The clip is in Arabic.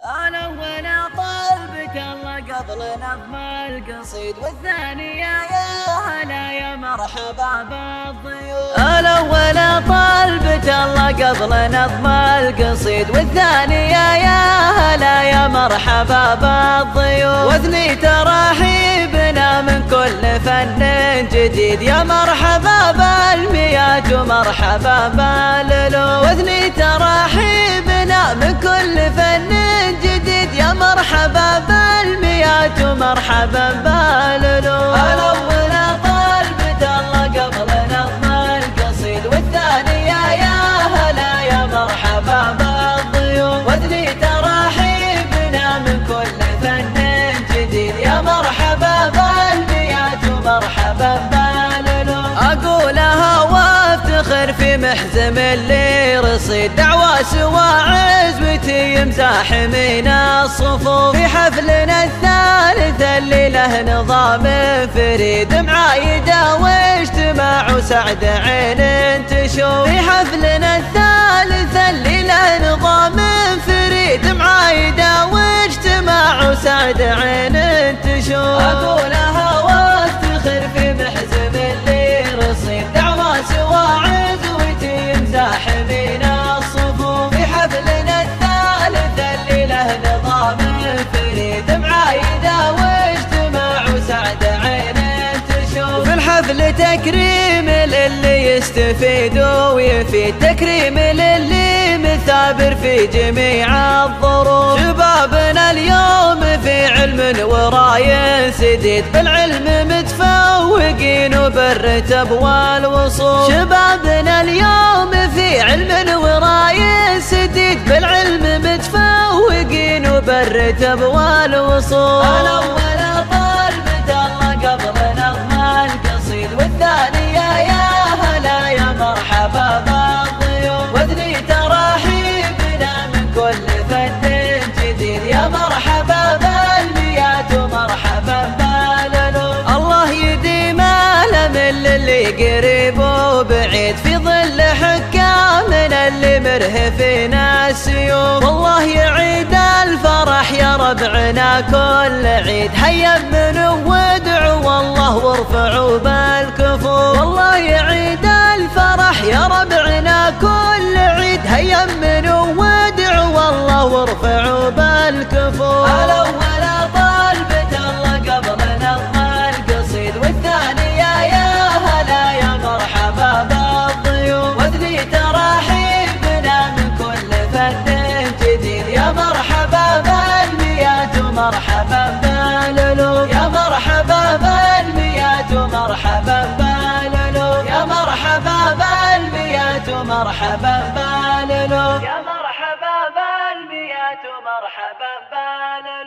أنا وأنا طالبك الله قبل نظم القصيد، والثانية يا هلا يا مرحبا بالضيوف. أنا وأنا طالبك الله قبل نظم القصيد، والثانية يا هلا يا مرحبا بالضيوف. واثني ترحيبنا من كل فن جديد، يا مرحبا بالميات ومرحبا بالألوف. واثني ترحيبنا من كل فن جديد، يا مرحبا بالميات ومرحبا بالألوف. أنا وأنا طالبة الله قبل نظم القصيد، والثانية يا هلا يا مرحبا بالضيوف. واثني ترحيبنا من كل فن جديد، يا مرحبا بالميات ومرحبا بالألوف. أقولها وافتخر في محزم اللي رصيد، دعوة سوى عزوتي مزاحمين الصفوف. في حفلنا الثالث اللي له نظام فريد، معايدة واجتماع وسعد عين تشوف. في حفلنا الثالث اللي له نظام فريد، معايدة واجتماع وسعد عين تشوف. أقولها وافتخر في محزم اللي رصيد، دعوة سوى عزوتي مزاحمين الصفوف. في حفلنا الثالث اللي له نظام فريد، معايدة واجتماع وسعد عين تشوف. في الحفل تكريم للي يستفيد ويفيد، تكريم للي مثابر في جميع الظروف. شبابنا اليوم في علم وراي سديد، بالعلم متفوقين وبالرتب والوصول. شبابنا اليوم في علم وراي سديد، بالعلم متفوقين وبالرتب والوصول. أنا وأنا طالبة الله قبل نظم القصيد، والثانية يا هلا يا مرحبا بالضيوف. واثني ترحيبنا من كل فن جديد، يا مرحبا بالميات ومرحبا بالألوف. الله يديم الأمل اللي قريب وبعيد، في ظل حكامنا اللي مرهفين السيوف. والله يعيد الفرح يا ربعنا كل عيد، هيا منوا وادعوا والله وارفعوا بالكفوف. والله يعيد الفرح يا ربعنا كل عيد، هيا منوا وادعوا والله وارفعوا بالكفوف. أنا وأنا طالبة الله قبل نظم القصيد، والثانية يا هلا يا مرحبا بالضيوف. واثني ترحيبنا من كل فن جديد، يا مرحبا بالميات ومرحبا بالألوف. يا مرحبا بالميات ومرحبا بالألوف. يا مرحبا بالميات ومرحبا بالألوف. يا مرحبا بالميات ومرحبا بالألوف.